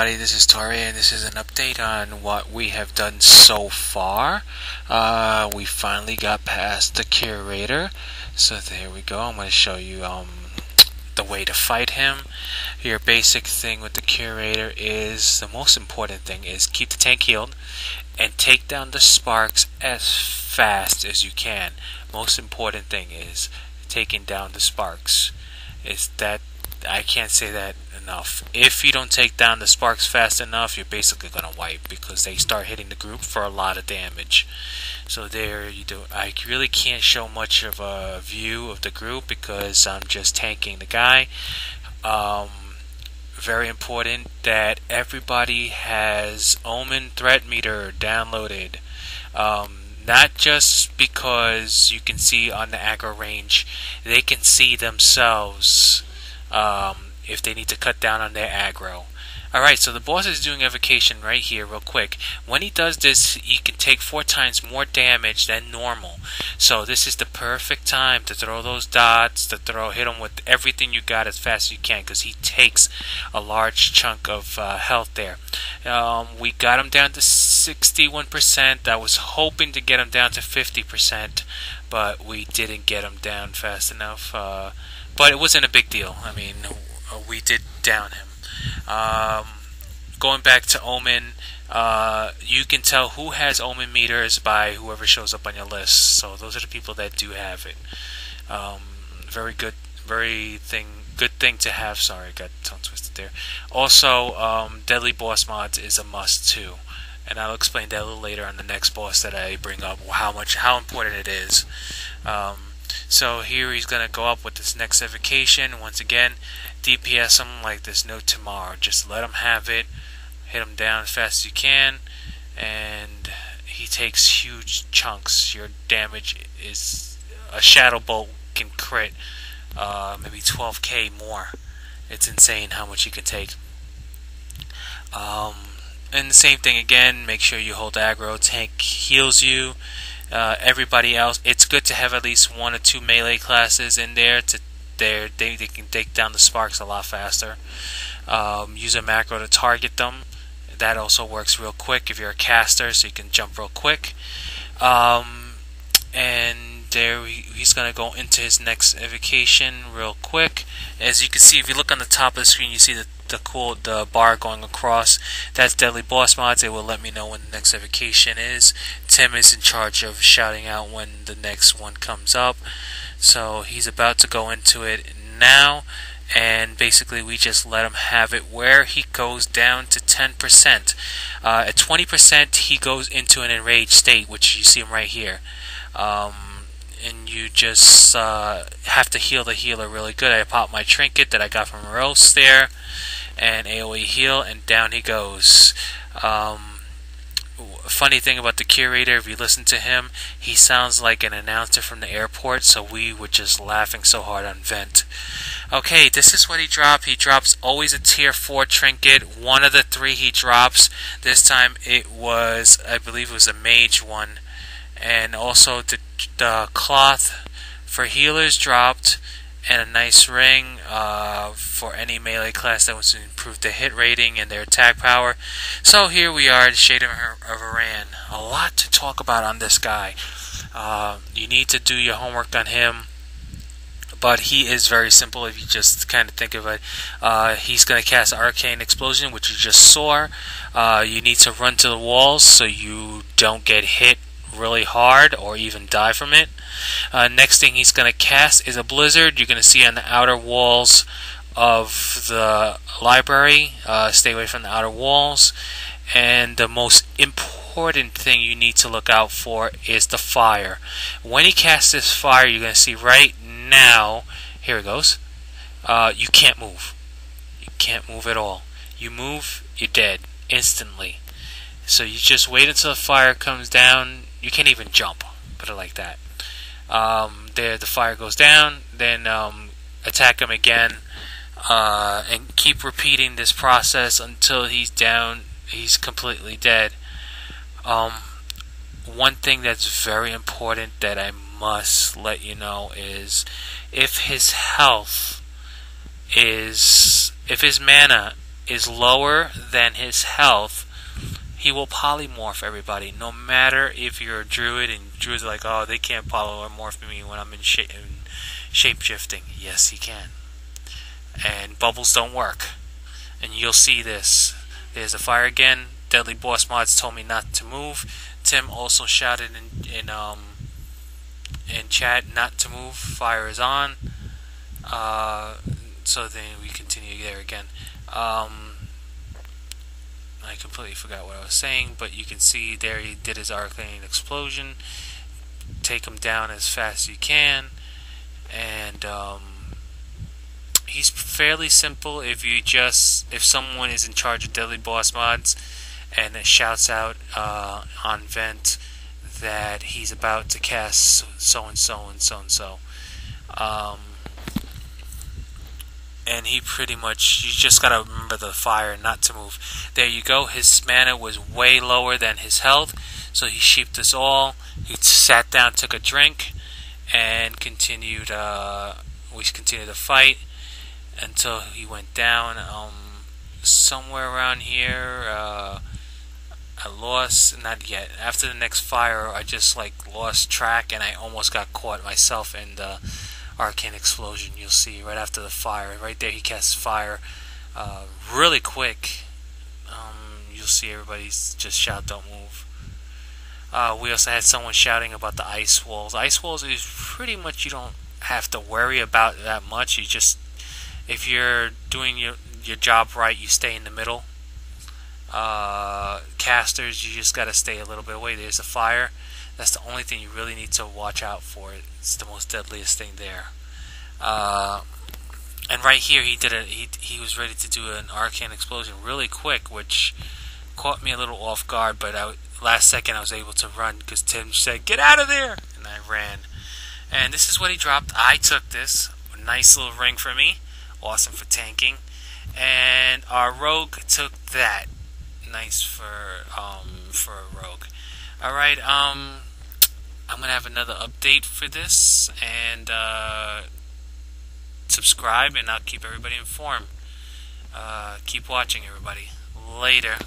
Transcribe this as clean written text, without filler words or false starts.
everybody, this is Toray, and this is an update on what we have done so far. We finally got past the curator, so there we go. I'm going to show you the way to fight him. Your basic thing with the curator is, the most important thing is keep the tank healed and take down the sparks as fast as you can. Most important thing is taking down the sparks. I can't say that enough. If you don't take down the sparks fast enough, you're basically gonna wipe, because they start hitting the group for a lot of damage. So there you do. I really can't show much of a view of the group because I'm just tanking the guy. Very important that everybody has Omen Threat Meter downloaded. Not just because you can see on the aggro range, they can see themselves if they need to cut down on their aggro. Alright, so the boss is doing evocation right here real quick. When he does this, he can take 4 times more damage than normal. So this is the perfect time to throw those dots, hit him with everything you got as fast as you can, because he takes a large chunk of health there. We got him down to 61%. I was hoping to get him down to 50%, but we didn't get him down fast enough. But it wasn't a big deal. I mean, we did down him. Going back to Omen, you can tell who has Omen meters by whoever shows up on your list. So those are the people that do have it. Very good, good thing to have. Sorry, I got tongue twisted there. Also, Deadly Boss Mods is a must too, and I'll explain that a little later on the next boss that I bring up, how important it is. So here he's going to go up with this next evocation. Once again, DPS him like there's no tomorrow. Just let him have it. Hit him down as fast as you can. And he takes huge chunks. Your damage is... a Shadow Bolt can crit maybe 12k more. It's insane how much he can take. And the same thing again. Make sure you hold aggro. Tank heals you. Everybody else, it's good to have at least 1 or 2 melee classes in there. They can take down the sparks a lot faster. Use a macro to target them. That also works real quick if you're a caster, so you can jump real quick. And there he's going to go into his next evocation real quick. As you can see, if you look on the top of the screen, you see the bar going across. That's Deadly Boss Mods. It will let me know when the next evocation is. Tim is in charge of shouting out when the next one comes up. So he's about to go into it now, and basically we just let him have it where he goes down to 10%. At 20% he goes into an enraged state, which you see him right here. And you just have to heal the healer really good. I popped my trinket that I got from Rose there, and AoE heal, and down he goes. Funny thing about the curator, if you listen to him, he sounds like an announcer from the airport, so we were just laughing so hard on Vent. Okay, this is what he dropped. He drops always a tier 4 trinket. One of the 3 he drops. This time it was, I believe it was a mage one. And also the cloth for healers dropped, and a nice ring for any melee class that wants to improve the hit rating and their attack power. So here we are, the Shade of Iran. A lot to talk about on this guy. You need to do your homework on him, but he is very simple if you just kind of think of it. He's going to cast Arcane Explosion, which you just saw. You need to run to the walls so you don't get hit really hard or even die from it. Next thing he's going to cast is a blizzard. You're going to see on the outer walls of the library. Stay away from the outer walls. And the most important thing you need to look out for is the fire. When he casts this fire, you're going to see right now, here it goes, you can't move. You can't move at all. You move, you're dead instantly. So you just wait until the fire comes down. You can't even jump, put it like that. There, the fire goes down, then attack him again, and keep repeating this process until he's down. He's completely dead. One thing that's very important that I must let you know is if his mana is lower than his health, he will polymorph everybody. No matter if you're a druid, and druids are like, oh, they can't polymorph me when I'm in shape shifting. Yes, he can. And bubbles don't work. And you'll see this. There's a fire again. Deadly Boss Mods told me not to move. Tim also shouted in chat not to move. Fire is on. So then we continue there again. I completely forgot what I was saying, but you can see there he did his arcane explosion. Take him down as fast as you can, and he's fairly simple if someone is in charge of Deadly Boss Mods and it shouts out on vent that he's about to cast so and so and so and so. And he pretty much, you just gotta remember the fire, not to move. There you go. His mana was way lower than his health, so he sheeped us all. He sat down, took a drink, and continued. We continued the fight until he went down. Somewhere around here, I lost. Not yet. After the next fire, I just lost track, and I almost got caught myself in the arcane explosion. You'll see right after the fire, right there he casts fire really quick. You'll see everybody's just shout, don't move. We also had someone shouting about the ice walls. Ice walls is pretty much, you don't have to worry about that much. You just, if you're doing your job right, you stay in the middle. Casters, you just gotta stay a little bit away. There's a fire. That's the only thing you really need to watch out for. It's the most deadliest thing there. And right here, he was ready to do an arcane explosion really quick, which caught me a little off guard. But last second, I was able to run because Tim said, "Get out of there!" and I ran. And this is what he dropped. I took this. A nice little ring for me. Awesome for tanking. And our rogue took that. Nice for a rogue. All right. I'm going to have another update for this, and subscribe, and I'll keep everybody informed. Keep watching, everybody. Later.